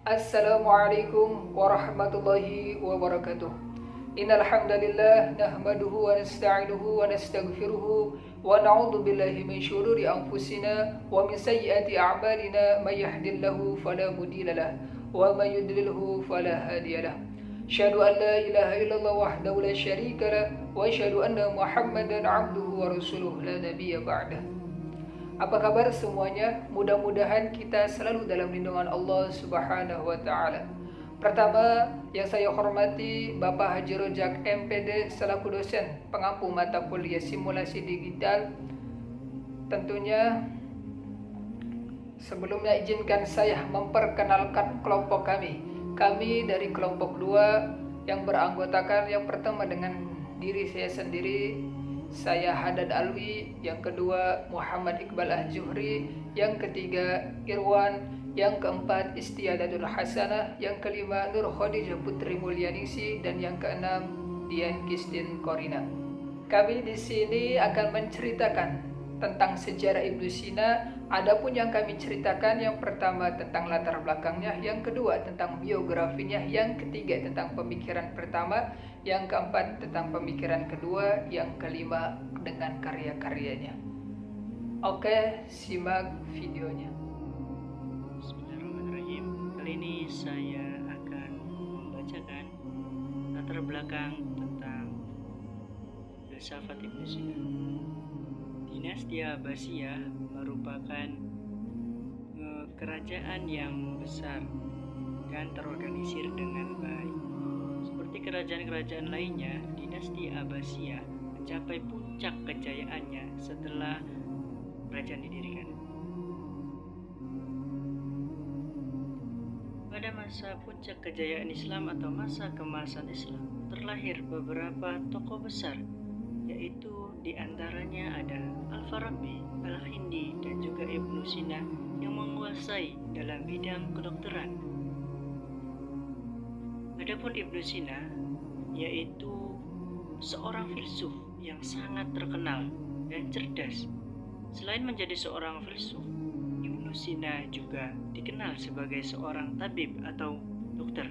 Assalamualaikum warahmatullahi wabarakatuh. Innal hamdalillah nahmaduhu wa nasta'inuhu wa nastaghfiruhu wa na'udzu billahi min syururi anfusina wa min sayyiati a'malina may yahdihillahu fala mudilla lahu wa may yudlilhu fala hadiya lahu. Asyhadu an la ilaha illallah wahdahu la syarika lahu wa asyhadu anna Muhammadan 'abduhu wa rasuluhu la nabiyya ba'dahu. Apa kabar semuanya? Mudah-mudahan kita selalu dalam lindungan Allah Subhanahu wa taala. Pertama, yang saya hormati Bapak Haji Rojak MPD selaku dosen pengampu mata kuliah simulasi digital. Tentunya sebelumnya izinkan saya memperkenalkan kelompok kami. Kami dari kelompok 2 yang beranggotakan yang pertama dengan diri saya sendiri, saya Hadad Alwi, yang kedua Muhammad Iqbal Az-Zuhri, yang ketiga Irwan, yang keempat Istiadatul Hasanah, yang kelima Nur Khadijah Putri Mulyaningsi, dan yang keenam Dian Kistin Korina. Kami di sini akan menceritakan tentang sejarah Ibnu Sina. Adapun yang kami ceritakan, yang pertama tentang latar belakangnya, yang kedua tentang biografinya, yang ketiga tentang pemikiran pertama, yang keempat tentang pemikiran kedua, yang kelima dengan karya-karyanya. Oke, simak videonya. Bismillahirrahmanirrahim. Kali ini saya akan membacakan latar belakang tentang filsafat Ibnu Sina. Dinasti Abbasiyah merupakan kerajaan yang besar dan terorganisir dengan baik. Seperti kerajaan-kerajaan lainnya, dinasti Abbasiyah mencapai puncak kejayaannya setelah kerajaan didirikan. Pada masa puncak kejayaan Islam atau masa kemasan Islam, terlahir beberapa tokoh besar, yaitu diantaranya ada Al-Farabi, Al-Hindi, dan juga Ibnu Sina yang menguasai dalam bidang kedokteran. Adapun Ibnu Sina yaitu seorang filsuf yang sangat terkenal dan cerdas. Selain menjadi seorang filsuf, Ibnu Sina juga dikenal sebagai seorang tabib atau dokter.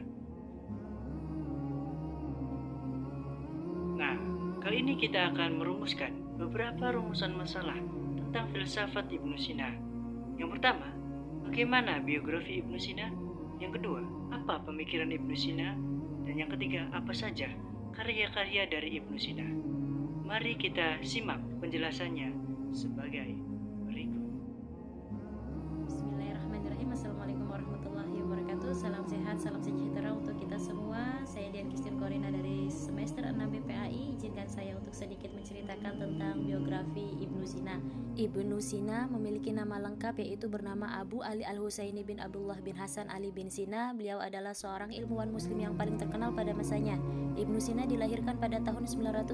Nah, kali ini kita akan merumuskan beberapa rumusan masalah tentang filsafat Ibnu Sina. Yang pertama, bagaimana biografi Ibnu Sina? Yang kedua, apa pemikiran Ibnu Sina? Dan yang ketiga, apa saja karya-karya dari Ibnu Sina? Mari kita simak penjelasannya sebagai berikut. Bismillahirrahmanirrahim. Assalamualaikum warahmatullahi wabarakatuh. Salam sehat, salam sejahtera untuk kita semua. Saya Dian Kistin Korina dari semester 6 BPAI. Izinkan saya untuk sedikit menceritakan tentang biografi Ibnu Sina. Ibnu Sina memiliki nama lengkap yaitu bernama Abu Ali Al-Husaini bin Abdullah bin Hasan Ali bin Sina. Beliau adalah seorang ilmuwan muslim yang paling terkenal pada masanya. Ibnu Sina dilahirkan pada tahun 980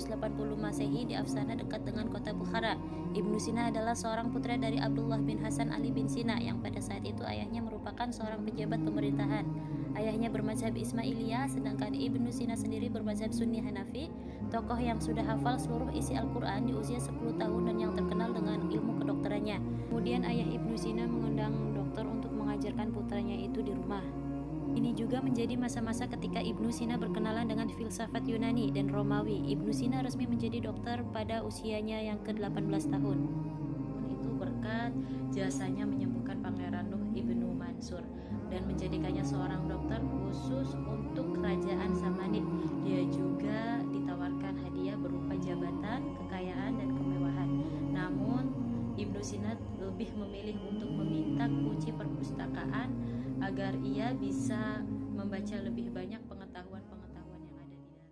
Masehi di Afsana dekat dengan kota Bukhara. Ibnu Sina adalah seorang putra dari Abdullah bin Hasan Ali bin Sina yang pada saat itu ayahnya merupakan seorang pejabat pemerintahan. Ayahnya bermazhab Ismailiyah, sedangkan Ibnu Sina sendiri bermazhab Sunni Hanafi, tokoh yang sudah hafal seluruh isi Al-Quran di usia 10 tahun dan yang terkenal dengan ilmu kedokterannya. Kemudian ayah Ibnu Sina mengundang dokter untuk mengajarkan putranya itu di rumah. Ini juga menjadi masa-masa ketika Ibnu Sina berkenalan dengan filsafat Yunani dan Romawi. Ibnu Sina resmi menjadi dokter pada usianya yang ke-18 tahun. Itu berkat jasanya menyembuhkan Pangeran Nuh Ibnu Mansur dan menjadikannya seorang dokter khusus untuk kerajaan Samanid. Dia juga ditawarkan hadiah berupa jabatan, kekayaan, dan kemewahan. Namun Ibnu Sina lebih memilih untuk meminta kunci perpustakaan agar ia bisa membaca lebih banyak pengetahuan-pengetahuan yang ada di dalam.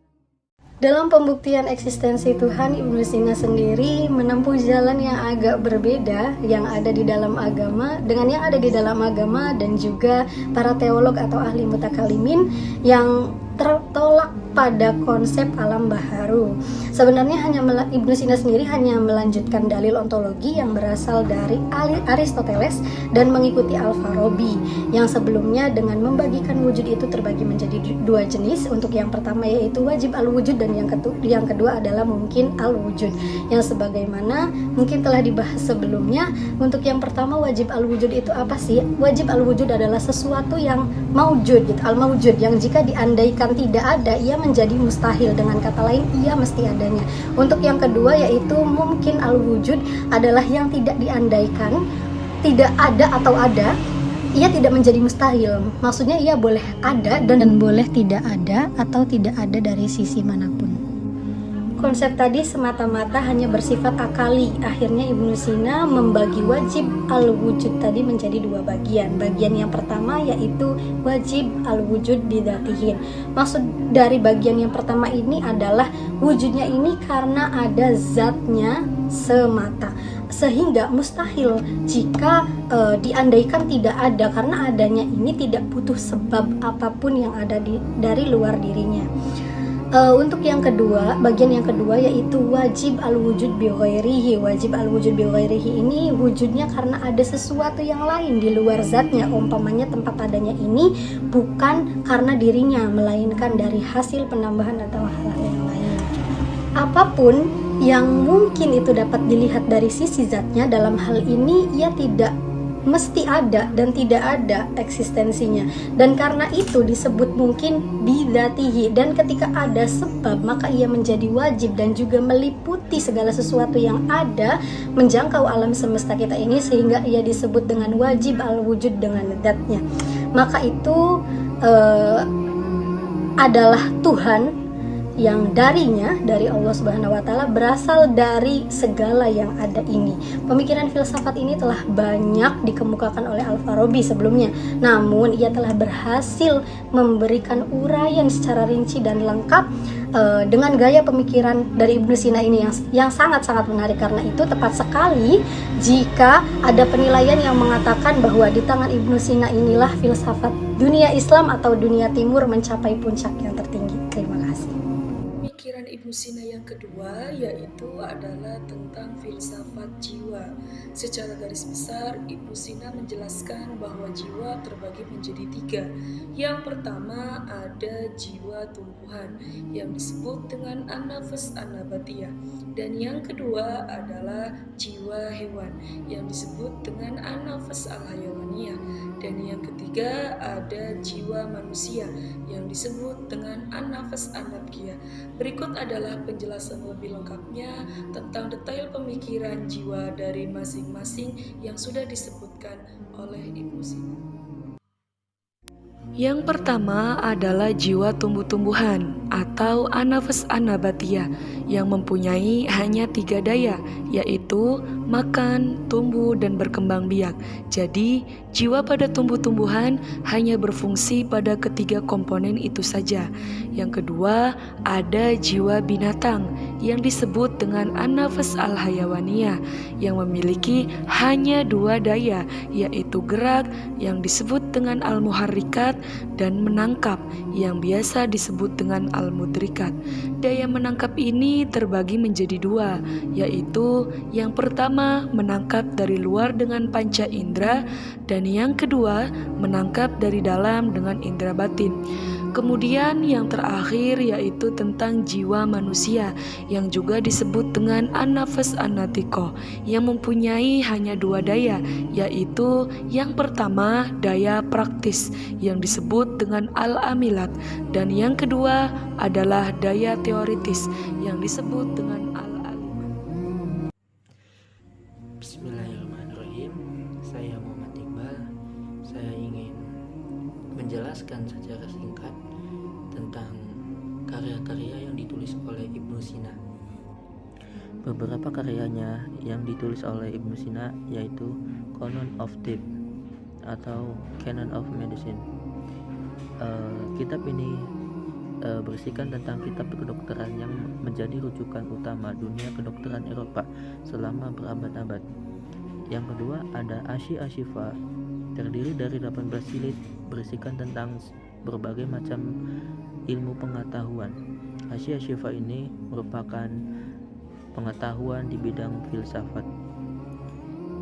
Dalam pembuktian eksistensi Tuhan, Ibnu Sina sendiri menempuh jalan yang agak berbeda yang ada di dalam agama dengan yang ada di dalam agama dan juga para teolog atau ahli mutakalimin yang tertolak pada konsep alam baharu. Sebenarnya Ibnu Sina sendiri hanya melanjutkan dalil ontologi yang berasal dari Aristoteles dan mengikuti Al-Farabi yang sebelumnya dengan membagikan wujud itu terbagi menjadi dua jenis. Untuk yang pertama yaitu wajib al-wujud, dan yang kedua adalah mungkin al-wujud, yang sebagaimana mungkin telah dibahas sebelumnya. Untuk yang pertama, wajib al-wujud itu apa sih? Wajib al-wujud adalah sesuatu yang maujud gitu, al-maujud, yang jika diandaikan tidak ada ia menjadi mustahil. Dengan kata lain, ia mesti adanya. Untuk yang kedua yaitu mungkin al-wujud adalah yang tidak diandaikan, tidak ada atau ada, ia tidak menjadi mustahil. Maksudnya ia boleh ada dan boleh tidak ada atau tidak ada dari sisi manapun. Konsep tadi semata-mata hanya bersifat akali. Akhirnya Ibnu Sina membagi wajib al-wujud tadi menjadi dua bagian. Bagian yang pertama yaitu wajib al-wujud bidzatihi. Maksud dari bagian yang pertama ini adalah wujudnya ini karena ada zatnya semata, sehingga mustahil jika diandaikan tidak ada, karena adanya ini tidak butuh sebab apapun yang ada dari luar dirinya. Untuk yang kedua, bagian yang kedua yaitu wajib al-wujud bi ghairihi. Wajib al-wujud bi ghairihi ini wujudnya karena ada sesuatu yang lain di luar zatnya. Umpamanya tempat adanya ini bukan karena dirinya, melainkan dari hasil penambahan atau hal yang lain. Apapun yang mungkin itu dapat dilihat dari sisi zatnya, dalam hal ini ia tidak mesti ada dan tidak ada eksistensinya, dan karena itu disebut mungkin bidzatihi. Dan ketika ada sebab maka ia menjadi wajib dan juga meliputi segala sesuatu yang ada, menjangkau alam semesta kita ini, sehingga ia disebut dengan wajib al-wujud dengan zatnya. Maka itu adalah Tuhan yang darinya, dari Allah Subhanahu wa Ta'ala, berasal dari segala yang ada ini. Pemikiran filsafat ini telah banyak dikemukakan oleh Al-Farabi sebelumnya, namun ia telah berhasil memberikan uraian secara rinci dan lengkap dengan gaya pemikiran dari Ibnu Sina ini yang sangat-sangat menarik. Karena itu tepat sekali jika ada penilaian yang mengatakan bahwa di tangan Ibnu Sina inilah filsafat dunia Islam atau dunia Timur mencapai puncak yang tertinggi. Terima kasih. Pemikiran Ibnu Sina yang kedua yaitu adalah tentang filsafat jiwa. Secara garis besar, Ibnu Sina menjelaskan bahwa jiwa terbagi menjadi tiga. Yang pertama ada jiwa tumbuhan yang disebut dengan an-nafs an-nabatiyah, dan yang kedua adalah jiwa hewan yang disebut dengan an-nafs al-hayawaniyah, dan yang ketiga ada jiwa manusia yang disebut dengan an-nafs an-nabkiyah. Berikut adalah penjelasan lebih lengkapnya tentang detail pemikiran jiwa dari masing-masing yang sudah disebutkan oleh Ibnu Sina. Yang pertama adalah jiwa tumbuh-tumbuhan atau an-nafs an-nabatiyah yang mempunyai hanya tiga daya, yaitu makan, tumbuh, dan berkembang biak. Jadi, jiwa pada tumbuh-tumbuhan hanya berfungsi pada ketiga komponen itu saja. Yang kedua, ada jiwa binatang yang disebut dengan an-nafs al-hayawaniyah yang memiliki hanya dua daya, yaitu gerak yang disebut dengan al-muharrikat dan menangkap yang biasa disebut dengan al-mudrikat. Daya menangkap ini terbagi menjadi dua, yaitu yang pertama menangkap dari luar dengan panca indera, dan yang kedua menangkap dari dalam dengan indera batin. Kemudian yang terakhir yaitu tentang jiwa manusia yang juga disebut dengan an-nafs an-natiqah yang mempunyai hanya dua daya, yaitu yang pertama daya praktis yang disebut dengan al-amilat, dan yang kedua adalah daya teoritis yang disebut dengan al-alimat. Bismillahirrahmanirrahim. Saya Muhammad Iqbal. Saya ingin menjelaskan secara singkat tentang karya-karya yang ditulis oleh Ibnu Sina. Beberapa karyanya yang ditulis oleh Ibnu Sina yaitu Canon of Tib atau Canon of Medicine. Kitab ini berisikan tentang kitab kedokteran yang menjadi rujukan utama dunia kedokteran Eropa selama berabad-abad. Yang kedua ada Asy-Asyifa, terdiri dari 18 jilid berisikan tentang berbagai macam ilmu pengetahuan. Asyiah Syifa ini merupakan pengetahuan di bidang filsafat.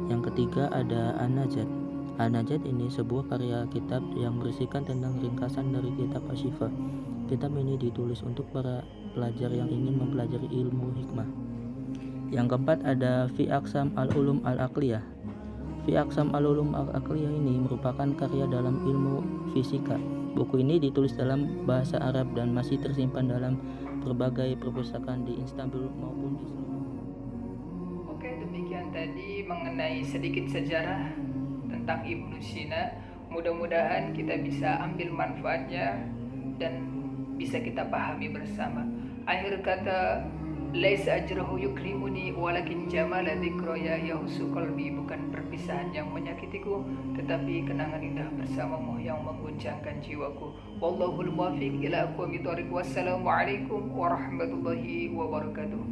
Yang ketiga ada An-Najat. An-Najat ini sebuah karya kitab yang berisikan tentang ringkasan dari kitab Asy-Syifa. Kitab ini ditulis untuk para pelajar yang ingin mempelajari ilmu hikmah. Yang keempat ada Fi Aqsam Al-Ulum Al-Aqliyah. Fi Aqsam Al-Ulum Al-Aqliyah ini merupakan karya dalam ilmu fisika. Buku ini ditulis dalam bahasa Arab dan masih tersimpan dalam berbagai perpustakaan di Istanbul maupun di seluruh. Oke, demikian tadi mengenai sedikit sejarah tentang Ibnu Sina. Mudah-mudahan kita bisa ambil manfaatnya dan bisa kita pahami bersama. Akhir kata, laisa ajrahu yukrimuni walakin jamala dzikra yahsu qalbi. Bukan perpisahan yang menyakitiku, tetapi kenangan indah bersamamu yang mengguncangkan jiwaku. Wallahul muwaffiq ila aqwamit thoriq. Wassalamualaikum warahmatullahi wabarakatuh.